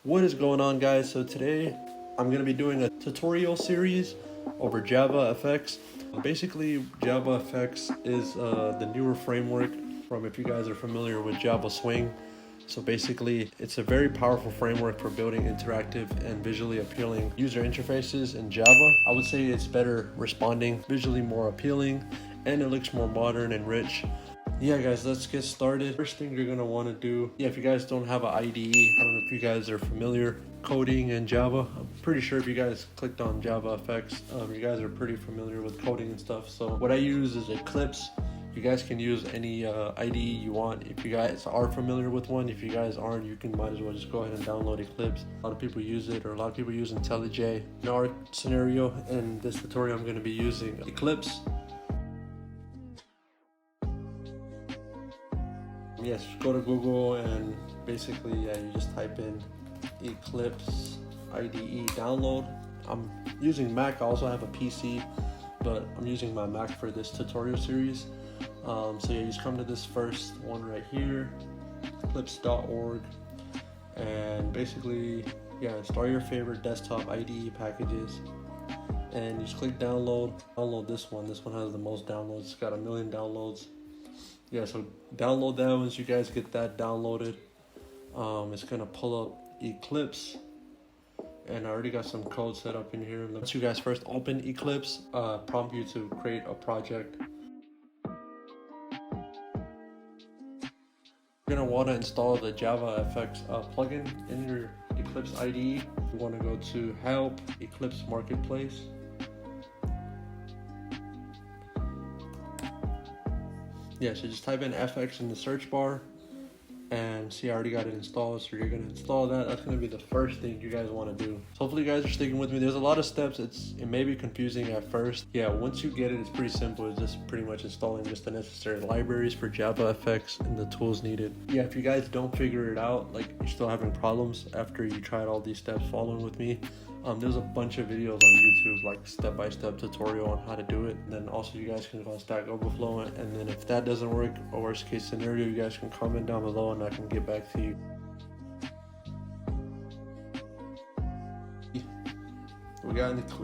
What is going on, guys? So today I'm going to be doing a tutorial series over JavaFX. Basically, JavaFX is the newer framework from, if you guys are familiar with Java Swing. So basically, it's a very powerful framework for building interactive and visually appealing user interfaces in Java. I would say it's better responding, visually more appealing, and it looks more modern and rich. Yeah, guys, let's get started. First thing you're gonna want to do, if you guys don't have an IDE, I don't know if you guys are familiar coding in Java. I'm pretty sure if you guys clicked on JavaFX, you guys are pretty familiar with coding and stuff. So what I use is Eclipse. You guys can use any IDE you want. If you guys are familiar with one, if you guys aren't, you can might as well just go ahead and download Eclipse. A lot of people use it, or a lot of people use IntelliJ. In our scenario, in this tutorial, I'm gonna be using Eclipse. Yes, go to Google and basically, you just type in Eclipse IDE download. I'm using Mac. I also have a PC, but I'm using my Mac for this tutorial series. So you just come to this first one right here, eclipse.org, and basically, install your favorite desktop IDE packages, and you just click download. Download this one. This one has the most downloads. It's got 1 million downloads. So download that. Once you guys get that downloaded, it's gonna pull up Eclipse, and I already got some code set up in here. Once you guys first open Eclipse, prompt you to create a project. You're gonna want to install the JavaFX plugin in your Eclipse IDE. You want to go to Help, Eclipse Marketplace. So just type in FX in the search bar, and see, I already got it installed. So you're gonna install that. That's gonna be the first thing you guys want to do. So hopefully you guys are sticking with me. There's a lot of steps. It may be confusing at first. Once you get it, it's pretty simple. It's just pretty much installing just the necessary libraries for JavaFX and the tools needed. If you guys don't figure it out, like you're still having problems after you tried all these steps following with me, there's a bunch of videos on YouTube, like step-by-step tutorial on how to do it. And then also you guys can go on Stack Overflow, and then if that doesn't work, or worst case scenario, you guys can comment down below and I can get back to you. We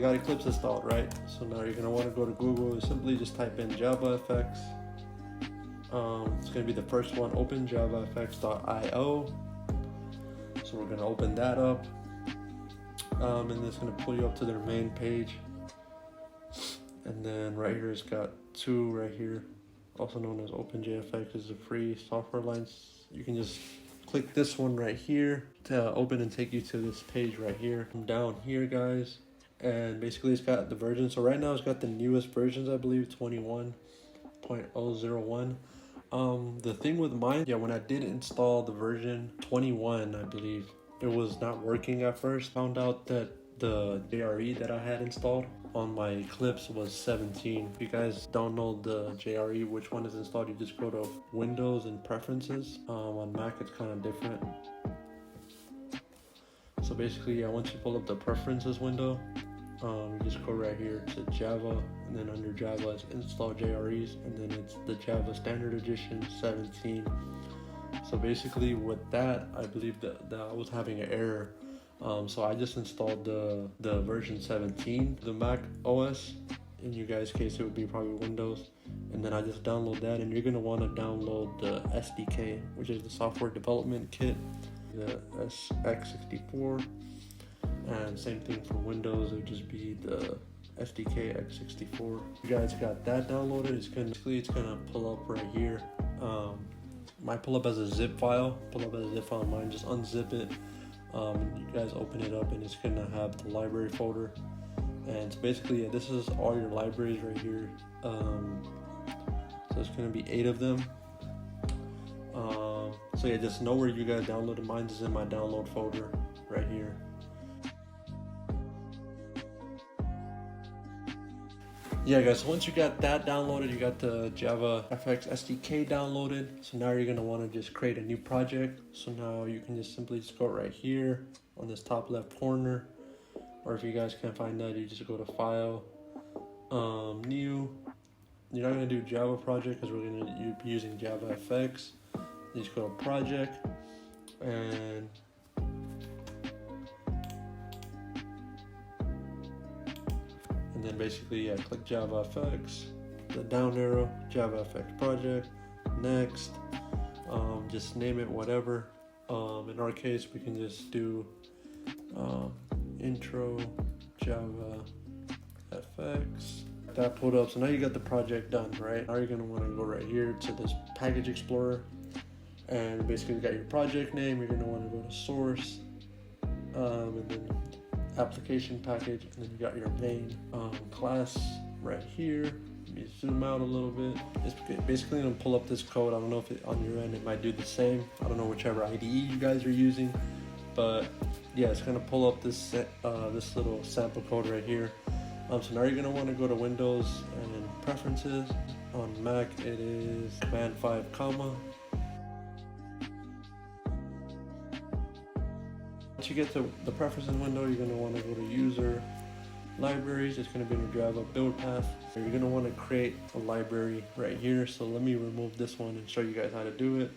got Eclipse installed, right? So now you're gonna want to go to Google and simply just type in JavaFX. It's gonna be the first one. Open javafx.io. So we're gonna open that up. And it's going to pull you up to their main page, and then right here it's got two right here, also known as OpenJFX. Is a free software license. You can just click this one right here to open and take you to this page right here. Come down here, guys, and basically it's got the version. So right now it's got the newest versions, I believe 21.001. The thing with mine, when I did install the version 21, I believe it was not working at first. Found out that the JRE that I had installed on my Eclipse was 17. If you guys don't know the JRE, which one is installed, you just go to Windows and Preferences. On Mac, it's kind of different. So basically, once you pull up the Preferences window, you just go right here to Java, and then under Java, it's Install JREs, and then it's the Java Standard Edition 17. So basically with that, I believe that I was having an error. So I just installed the version 17, the Mac OS. In you guys' case, it would be probably Windows. And then I just download that, and you're gonna want to download the SDK, which is the software development kit, the x64. And same thing for Windows, it would just be the SDK x64. You guys got that downloaded. It's gonna pull up right here. Might pull up as a zip file. Mine, just unzip it. You guys open it up, and it's gonna have the library folder. And so basically, this is all your libraries right here. So it's gonna be 8 of them. So just know where you guys downloaded. Mine is in my download folder right here. Guys, so once you got that downloaded, you got the JavaFX SDK downloaded. So now you're gonna want to just create a new project. So now you can just simply go right here on this top left corner, or if you guys can't find that, you just go to File, New. You're not gonna do Java project because we're gonna be using JavaFX. You just go to Project, and and then basically click JavaFX, the down arrow, JavaFX project, next, just name it whatever. In our case, we can just do intro JavaFX. That pulled up, so now you got the project done, right? Now you're gonna want to go right here to this package explorer, and basically you got your project name. You're gonna want to go to source, and then application package, and then you got your main class right here. Let me zoom out a little bit. It's basically gonna pull up this code. I don't know if on your end it might do the same. I don't know whichever IDE you guys are using, but yeah, it's gonna pull up this this little sample code right here. So now you're gonna want to go to Windows and Preferences. On Mac it is Command 5 comma. Once you get to the Preferences window, you're gonna want to go to User Libraries. It's gonna be in your Java build path. You're gonna want to create a library right here. So let me remove this one and show you guys how to do it.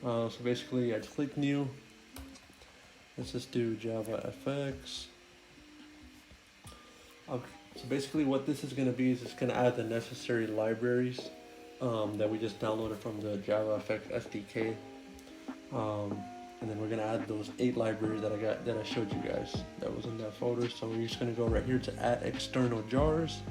So basically, I just click New. Let's just do JavaFX. So basically what this is going to be is it's going to add the necessary libraries that we just downloaded from the JavaFX SDK. And then we're going to add those 8 libraries that I showed you guys that was in that folder. So we're just going to go right here to add external jars.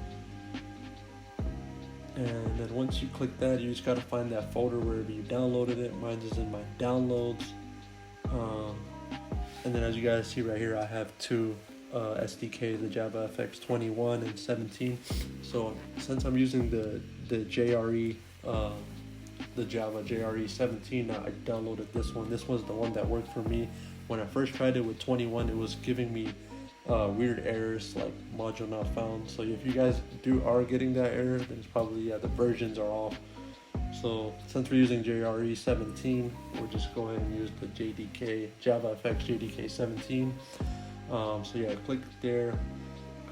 And then once you click that, you just got to find that folder wherever you downloaded it. Mine is in my downloads. And then as you guys see right here, I have 2 SDK, the JavaFX 21 and 17. So since I'm using the JRE, the Java JRE 17, I downloaded this one. This was the one that worked for me. When I first tried it with 21, it was giving me weird errors like module not found. So if you guys are getting that error, then it's probably the versions are off. So since we're using JRE 17, we'll just go ahead and use the JavaFX JDK 17. So yeah, click there,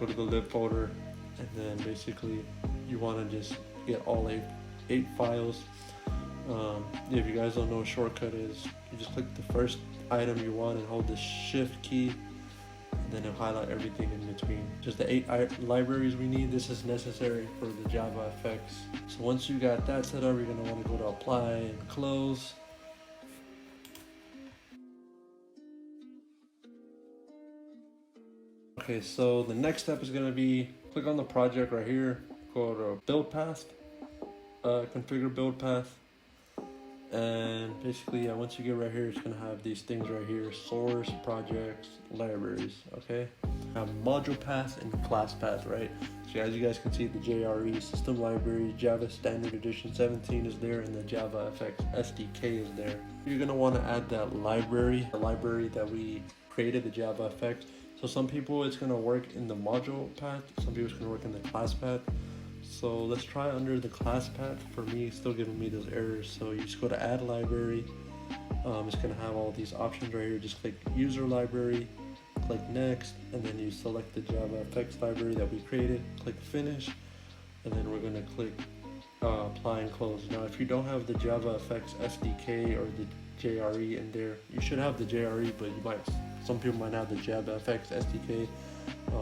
go to the lib folder, and then basically you want to just get all 8 files. If you guys don't know what shortcut is, you just click the first item you want and hold the shift key, and then it'll highlight everything in between. Just the 8 libraries we need. This is necessary for the JavaFX. So once you got that set up, you're going to want to go to apply and close. Okay, so the next step is going to be click on the project right here, go to build path, configure build path, and basically once you get right here, it's going to have these things right here: source, projects, libraries. Okay, module path and class path, right? So as you guys can see, the JRE system library, Java Standard Edition 17 is there, and the JavaFX SDK is there. You're going to want to add that library, the library that we created, the JavaFX. So some people it's going to work in the module path, some people it's going to work in the class path. So let's try under the class path. For me, it's still giving me those errors. So you just go to add library. It's going to have all these options right here. Just click user library, click next, and then you select the JavaFX library that we created, click finish, and then we're going to click apply and close. Now if you don't have the JavaFX SDK or the JRE in there, you should have the JRE, but some people might have the JavaFX SDK.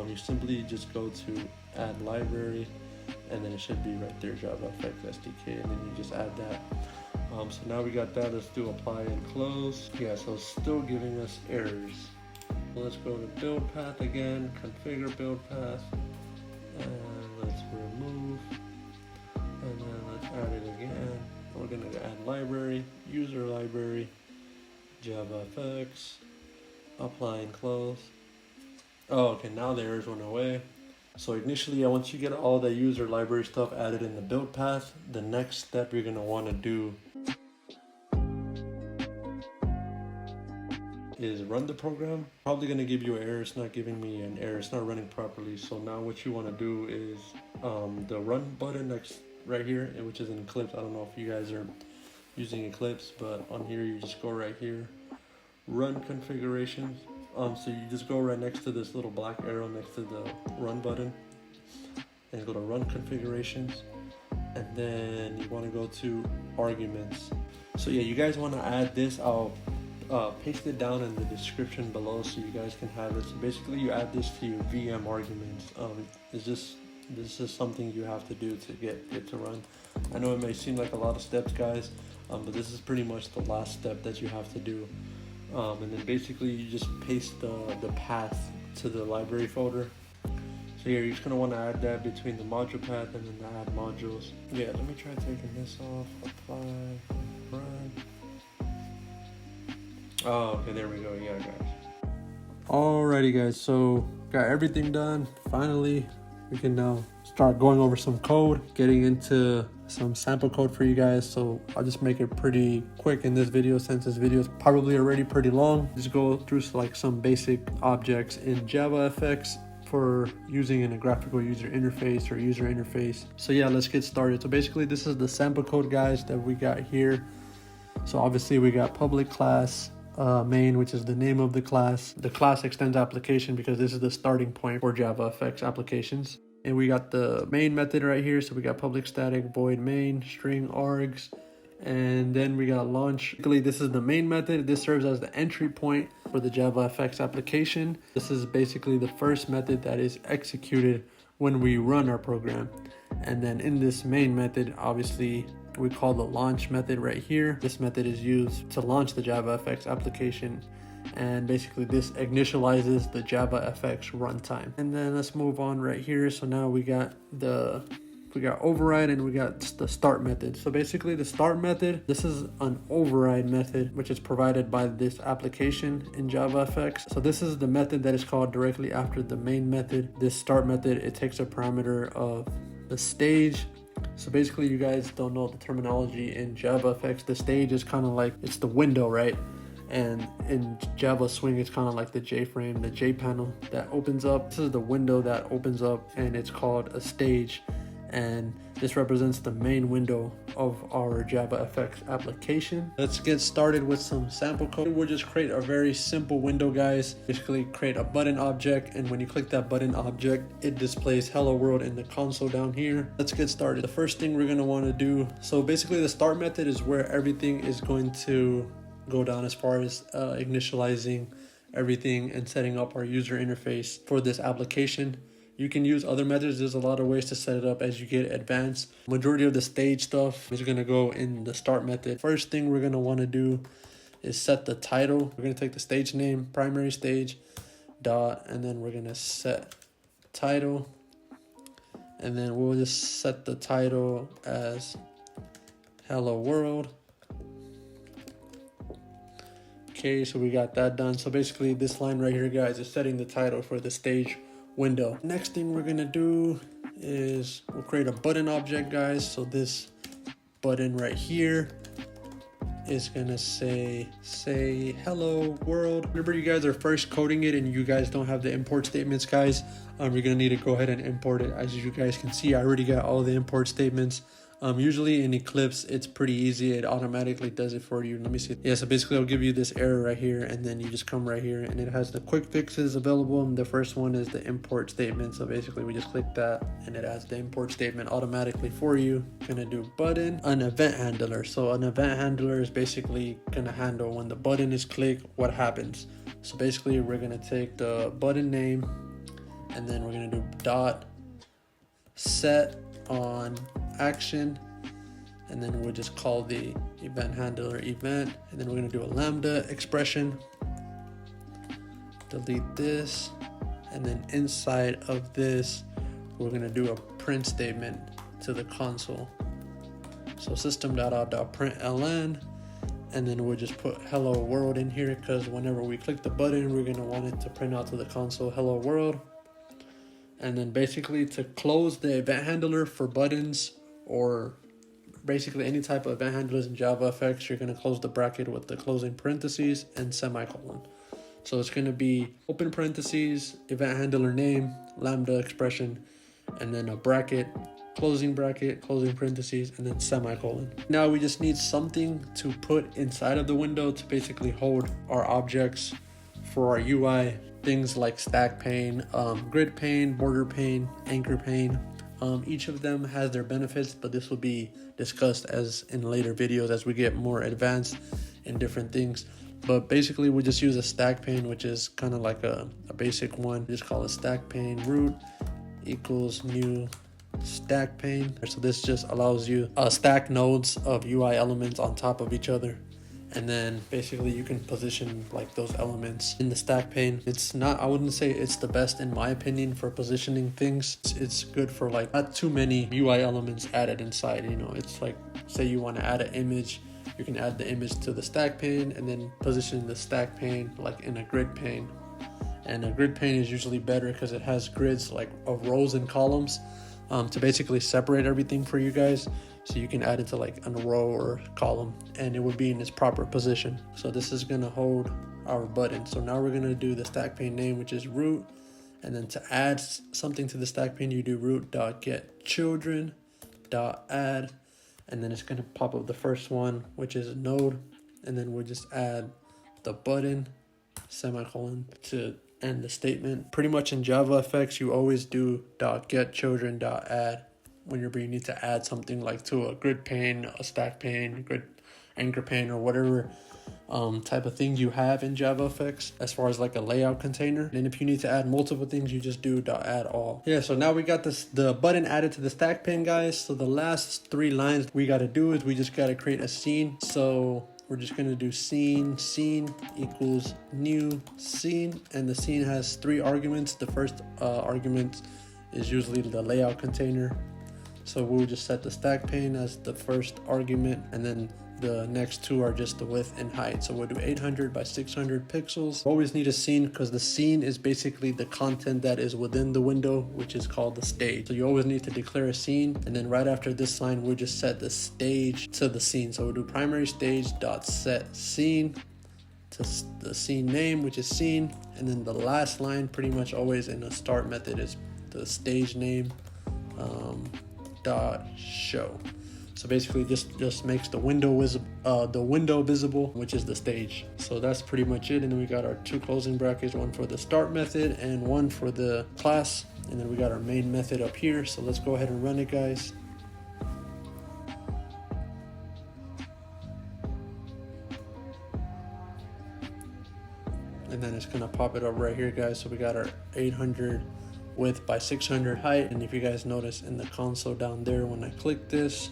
You simply just go to add library, and then it should be right there, JavaFX SDK, and then you just add that. So now we got that. Let's do apply and close. Yeah, so it's still giving us errors. So let's go to build path again, configure build path, and let's remove, and then let's add it again. We're gonna add library, user library, JavaFX, apply and close. Oh, okay, now the errors went away. So initially, once you get all the user library stuff added in the build path, the next step you're gonna wanna do is run the program. Probably gonna give you an error. It's not giving me an error. It's not running properly. So now what you wanna do is the run button next right here, which is in Eclipse. I don't know if you guys are using Eclipse, but on here you just go right here, run configurations. So you just go right next to this little black arrow next to the run button, and go to run configurations, and then you want to go to arguments. So yeah, you guys want to add this. I'll paste it down in the description below so you guys can have it. So basically you add this to your VM arguments. It's just This is something you have to do to get it to run. I know it may seem like a lot of steps, guys, but this is pretty much the last step that you have to do. And then basically you just paste the path to the library folder. So here, you're just gonna want to add that between the module path and then the add modules. Yeah, let me try taking this off, apply, run. Oh, okay, there we go, yeah, guys. Alrighty, guys, so got everything done. Finally, we can now start going over some code, getting into some sample code for you guys. So I'll just make it pretty quick in this video, since this video is probably already pretty long. Just go through like some basic objects in JavaFX for using in a graphical user interface or user interface. So yeah, let's get started. So basically this is the sample code, guys, that we got here. So obviously we got public class main, which is the name of the class. The class extends application because this is the starting point for JavaFX applications. And we got the main method right here. So we got public static void main string args, and then we got launch. This is the main method. This serves as the entry point for the JavaFX application. This is basically the first method that is executed when we run our program. And then in this main method, obviously we call the launch method right here. This method is used to launch the JavaFX application, and basically this initializes the JavaFX runtime. And then let's move on right here. So now we got override and we got the start method. So basically the start method, this is an override method which is provided by this application in JavaFX. So this is the method that is called directly after the main method. This start method, it takes a parameter of the stage. So basically, you guys don't know the terminology in JavaFX. The stage is kind of like, it's the window, right? And in Java Swing, it's kind of like the J-frame, the J panel that opens up. This is the window that opens up, and it's called a stage. And this represents the main window of our JavaFX application. Let's get started with some sample code. We'll just create a very simple window, guys. Basically create a button object, and when you click that button object, it displays hello world in the console down here. Let's get started. The first thing we're going to want to do, so basically the start method is where everything is going to go down as far as initializing everything and setting up our user interface for this application. You can use other methods. There's a lot of ways to set it up as you get advanced. Majority of the stage stuff is going to go in the start method. First thing we're going to want to do is set the title. We're going to take the stage name, primary stage, dot, and then we're going to set title. And then we'll just set the title as hello world. Okay, so we got that done. So basically this line right here, guys, is setting the title for the stage window. Next thing we're gonna do is we'll create a button object, guys. So this button right here is gonna say hello world. Remember, you guys are first coding it and you guys don't have the import statements, guys. You're gonna need to go ahead and import it. As you guys can see, I already got all the import statements. Usually in Eclipse, it's pretty easy. It automatically does it for you. Let me see. Yeah, so basically I'll give you this error right here, and then you just come right here and it has the quick fixes available. And the first one is the import statement. So basically we just click that and it has the import statement automatically for you. Gonna do button, an event handler. So an event handler is basically gonna handle when the button is clicked, what happens. So basically we're gonna take the button name and then we're gonna do dot set on action, and then we'll just call the event handler event, and then we're going to do a lambda expression, delete this, and then inside of this we're going to do a print statement to the console. So system.out.println, and then we'll just put hello world in here because whenever we click the button we're going to want it to print out to the console hello world. And then basically to close the event handler for buttons or basically any type of event handlers in JavaFX, you're going to close the bracket with the closing parentheses and semicolon. So it's going to be open parentheses, event handler name, lambda expression, and then a bracket, closing parentheses, and then semicolon. Now we just need something to put inside of the window to basically hold our objects for our UI. Things like stack pane, grid pane, border pane, anchor pane. Each of them has their benefits, but this will be discussed as in later videos as we get more advanced in different things. But basically we just use a stack pane, which is kind of like a basic one. Just call it stack pane root equals new stack pane. So this just allows you stack nodes of UI elements on top of each other, and then basically you can position like those elements in the stack pane. It's not, I wouldn't say it's the best in my opinion for positioning things. It's good for like not too many UI elements added inside, you know. It's like, say you want to add an image, you can add the image to the stack pane and then position the stack pane like in a grid pane. And a grid pane is usually better because it has grids like of rows and columns to basically separate everything for you guys. So you can add it to like a row or column and it would be in its proper position. So this is gonna hold our button. So now we're gonna do the stack pane name, which is root. And then to add something to the stack pane, you do root.getChildren.add. And then it's gonna pop up the first one, which is a node. And then we'll just add the button, semicolon, to end the statement. Pretty much in JavaFX, you always do .getChildren.add whenever you need to add something like to a grid pane, a stack pane, grid anchor pane, or whatever type of thing you have in JavaFX as far as like a layout container. And if you need to add multiple things, you just do .add all. Yeah, so now we got the button added to the stack pane, guys. So the last 3 lines we got to do is we just got to create a scene. So we're just going to do scene equals new scene, and the scene has 3 arguments. The first argument is usually the layout container. So we'll just set the stack pane as the first argument, and then the next 2 are just the width and height. So we'll do 800 by 600 pixels. Always need a scene because the scene is basically the content that is within the window, which is called the stage. So you always need to declare a scene, and then right after this line, we'll just set the stage to the scene. So we'll do primary stage dot set scene to the scene name, which is scene, and then the last line pretty much always in a start method is the stage name dot show. So basically just makes the window visible, which is the stage. So that's pretty much it. And then we got our 2 closing brackets, one for the start method and one for the class. And then we got our main method up here. So let's go ahead and run it, guys. And then it's gonna pop it up right here, guys. So we got our 800 width by 600 height. And if you guys notice in the console down there, when I click this,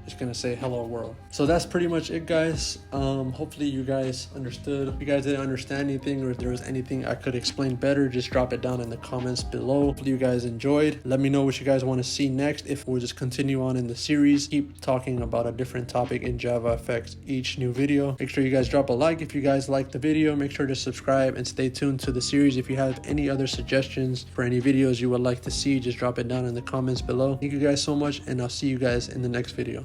it's gonna say hello world. So that's pretty much it, guys. Hopefully you guys understood. If you guys didn't understand anything or if there was anything I could explain better, just drop it down in the comments below. Hopefully you guys enjoyed. Let me know what you guys want to see next. If we'll just continue on in the series, keep talking about a different topic in JavaFX each new video. Make sure you guys drop a like if you guys like the video. Make sure to subscribe and stay tuned to the series. If you have any other suggestions for any videos you would like to see, just drop it down in the comments below. Thank you guys so much, and I'll see you guys in the next video.